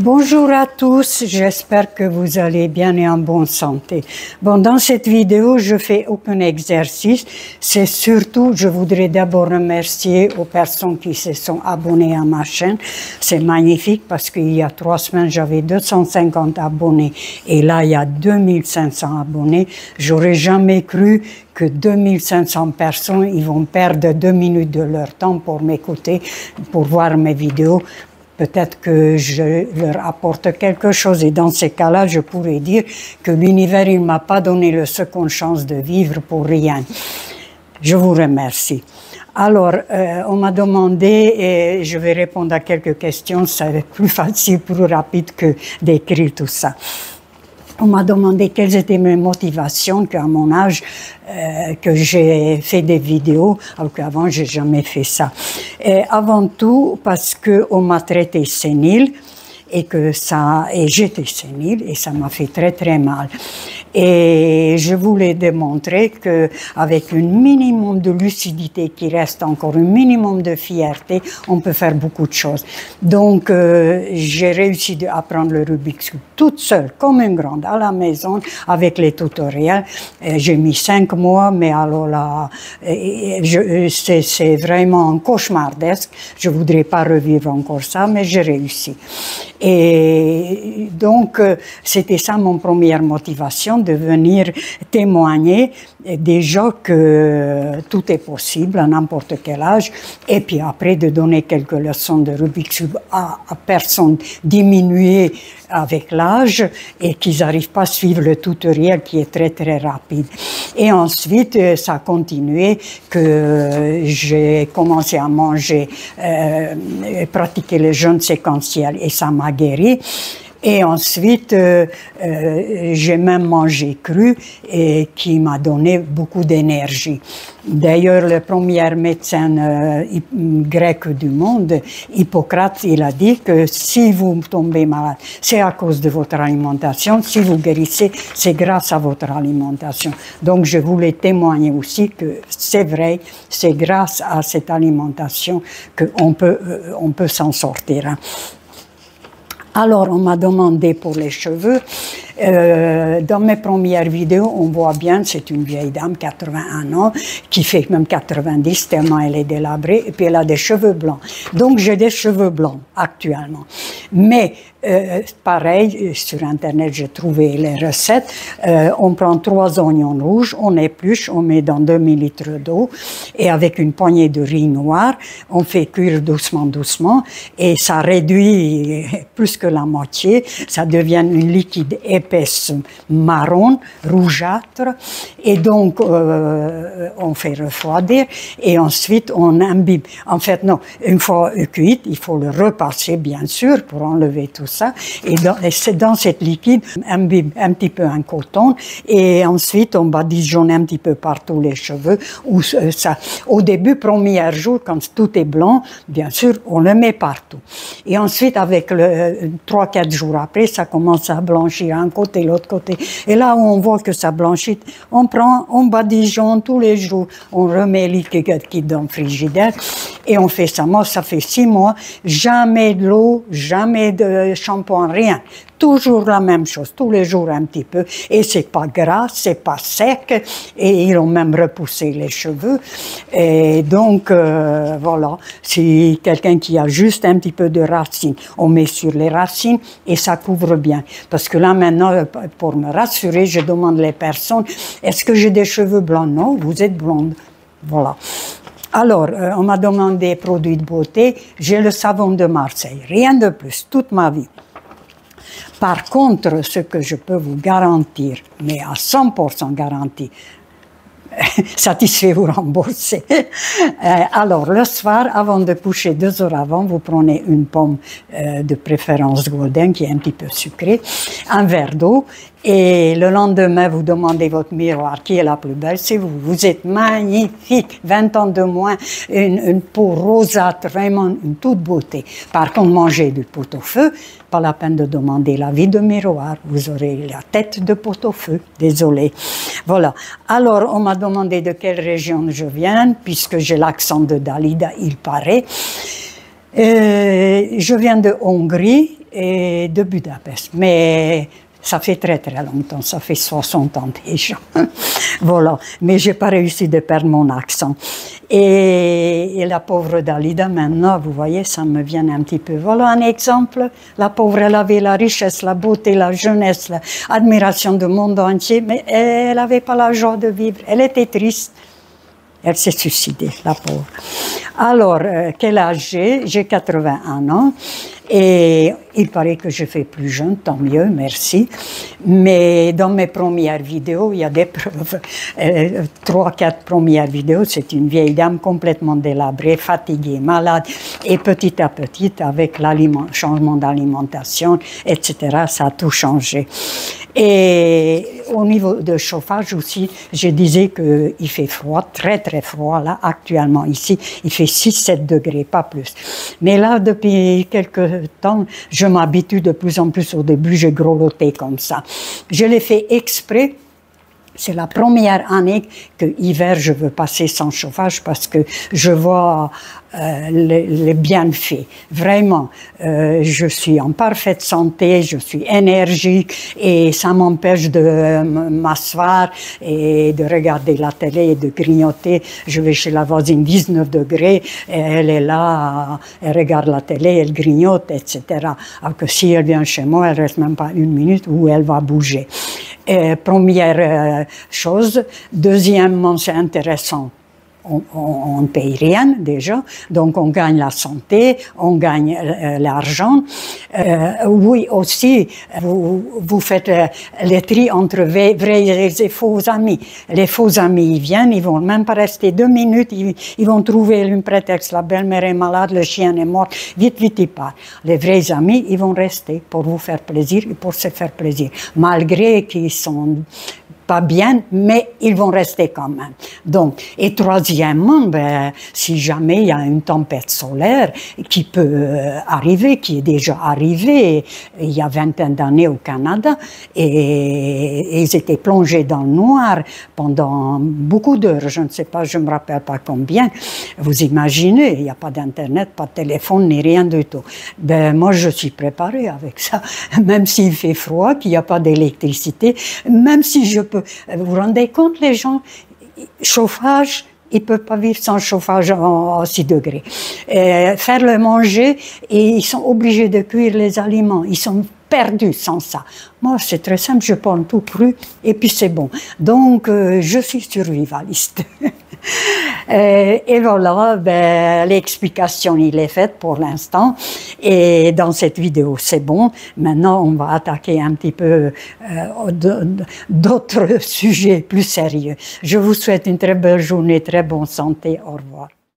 Bonjour à tous, j'espère que vous allez bien et en bonne santé. Bon, dans cette vidéo, je fais aucun exercice. C'est surtout, je voudrais d'abord remercier aux personnes qui se sont abonnées à ma chaîne. C'est magnifique parce qu'il y a 3 semaines, j'avais 250 abonnés et là, il y a 2500 abonnés. J'aurais jamais cru que 2500 personnes, ils vont perdre 2 minutes de leur temps pour m'écouter, pour voir mes vidéos. Peut-être que je leur apporte quelque chose et dans ces cas-là, je pourrais dire que l'univers, il m'a pas donné la seconde chance de vivre pour rien. Je vous remercie. Alors, on m'a demandé, et je vais répondre à quelques questions, c'est plus facile, plus rapide que d'écrire tout ça. On m'a demandé quelles étaient mes motivations, qu'à mon âge, que j'ai fait des vidéos, alors qu'avant, j'ai jamais fait ça. Et avant tout, parce qu'on m'a traité sénile, et j'étais sénile, et ça m'a fait très très mal. Et je voulais démontrer que avec un minimum de lucidité qui reste encore, un minimum de fierté, on peut faire beaucoup de choses. Donc, j'ai réussi à apprendre le Rubik's Cube toute seule, comme une grande, à la maison, avec les tutoriels. J'ai mis 5 mois, mais alors là, c'est vraiment cauchemardesque. Je voudrais pas revivre encore ça, mais j'ai réussi. Et donc, c'était ça mon première motivation, de venir témoigner déjà que tout est possible à n'importe quel âge, et puis après de donner quelques leçons de Rubik's Cube à personnes diminuées avec l'âge et qu'ils n'arrivent pas à suivre le tutoriel qui est très très rapide. Et ensuite, ça a continué que j'ai commencé à manger, pratiquer le jeûne séquentiel et ça m'a guéri. Et ensuite, j'ai même mangé cru et qui m'a donné beaucoup d'énergie. D'ailleurs, le premier médecin grec du monde, Hippocrate, il a dit que si vous tombez malade, c'est à cause de votre alimentation. Si vous guérissez, c'est grâce à votre alimentation. Donc, je voulais témoigner aussi que c'est vrai, c'est grâce à cette alimentation qu'on peut s'en sortir. Hein. Alors, on m'a demandé pour les cheveux. Dans mes premières vidéos, on voit bien, c'est une vieille dame, 81 ans, qui fait même 90, tellement elle est délabrée, et puis elle a des cheveux blancs. Donc, j'ai des cheveux blancs, actuellement. Mais, pareil, sur Internet, j'ai trouvé les recettes. On prend 3 oignons rouges, on épluche, on met dans 2 millilitres d'eau, et avec une poignée de riz noir, on fait cuire doucement, doucement, et ça réduit plus que la moitié, ça devient une liquide épaisse marron, rougeâtre, et donc on fait refroidir, et ensuite on imbibe. En fait, non, une fois cuite, il faut le repasser, bien sûr, pour enlever tout ça, et c'est dans cette liquide, imbibe un petit peu en coton, et ensuite on badigeonne un petit peu partout les cheveux, ou ça. Au début, premier jour, quand tout est blanc, bien sûr, on le met partout. Et ensuite, avec 3-4 jours après, ça commence à blanchir un côté, l'autre côté. Et là où on voit que ça blanchit, on badigeonne tous les jours, on remet le liquide dans le frigidaire et on fait ça. Moi, ça fait 6 mois, jamais de l'eau, jamais de shampoing, rien. Toujours la même chose, tous les jours un petit peu. Et c'est pas gras, c'est pas sec. Et ils ont même repoussé les cheveux. Et donc, voilà. Si quelqu'un qui a juste un petit peu de racines, on met sur les racines et ça couvre bien. Parce que là, maintenant, pour me rassurer, je demande les personnes, est-ce que j'ai des cheveux blancs? Non, vous êtes blonde. Voilà. Alors, on m'a demandé produits de beauté. J'ai le savon de Marseille. Rien de plus, toute ma vie. Par contre, ce que je peux vous garantir, mais à 100% garanti, satisfait ou remboursé. Alors, le soir, avant de coucher, 2 heures avant, vous prenez une pomme de préférence golden, qui est un petit peu sucrée, un verre d'eau, et le lendemain, vous demandez votre miroir, qui est la plus belle, c'est vous. Vous êtes magnifique, 20 ans de moins, une peau rosâtre, vraiment une toute beauté. Par contre, mangez du pot-au-feu, pas la peine de demander l'avis de miroir, vous aurez la tête de pot-au-feu, désolé. Voilà. Alors, on m'a demandé de quelle région je viens, puisque j'ai l'accent de Dalida, il paraît. Je viens de Hongrie, et de Budapest. Mais ça fait très très longtemps, ça fait 60 ans déjà. Voilà, mais j'ai pas réussi de perdre mon accent. Et la pauvre Dalida, maintenant, vous voyez, ça me vient un petit peu. Voilà un exemple. La pauvre, elle avait la richesse, la beauté, la jeunesse, l'admiration du monde entier, mais elle n'avait pas la joie de vivre. Elle était triste. Elle s'est suicidée, la pauvre. Alors, quel âge j'ai? J'ai 81 ans. Et il paraît que je fais plus jeune, tant mieux, merci. Mais dans mes premières vidéos, il y a des preuves. 3-4 premières vidéos, c'est une vieille dame complètement délabrée, fatiguée, malade. Et petit à petit, avec changement d'alimentation, etc., ça a tout changé. Et au niveau de chauffage aussi, je disais qu'il fait froid, très très froid. Là, actuellement, ici, il fait 6-7 degrés, pas plus. Mais là, depuis quelques temps, je m'habitue de plus en plus. Au début, j'ai grelotté comme ça. Je l'ai fait exprès. C'est la première année que l'hiver, je veux passer sans chauffage parce que je vois les bienfaits. Vraiment, je suis en parfaite santé, je suis énergique et ça m'empêche de m'asseoir et de regarder la télé et de grignoter. Je vais chez la voisine, 19 degrés, et elle est là, elle regarde la télé, elle grignote, etc. Alors que si elle vient chez moi, elle reste même pas une minute où elle va bouger. Première chose. Deuxièmement, c'est intéressant. On ne paye rien déjà, donc on gagne la santé, on gagne l'argent. Oui, aussi, vous faites les tri entre vrais et faux amis. Les faux amis, ils viennent, ils vont même pas rester 2 minutes, ils vont trouver un prétexte. La belle-mère est malade, le chien est mort, vite, vite, ils partent. Les vrais amis, ils vont rester pour vous faire plaisir et pour se faire plaisir, malgré qu'ils sont pas bien, mais ils vont rester quand même. Donc, et troisièmement, si jamais il y a une tempête solaire qui peut arriver, qui est déjà arrivée il y a 20 d'années au Canada, et ils étaient plongés dans le noir pendant beaucoup d'heures, je ne sais pas, je ne me rappelle pas combien. Vous imaginez, il n'y a pas d'internet, pas de téléphone, ni rien du tout. Moi, je suis préparée avec ça, même s'il fait froid, qu'il n'y a pas d'électricité, même si je peux. Vous vous rendez compte, les gens, chauffage, ils ne peuvent pas vivre sans chauffage à 6 degrés. Faire le manger, et ils sont obligés de cuire les aliments. Ils sont perdus sans ça. Moi, c'est très simple, je prends tout cru, et puis c'est bon. Donc, je suis survivaliste. Et voilà, l'explication, il est faite pour l'instant. Et dans cette vidéo, c'est bon. Maintenant, on va attaquer un petit peu d'autres sujets plus sérieux. Je vous souhaite une très belle journée, très bonne santé. Au revoir.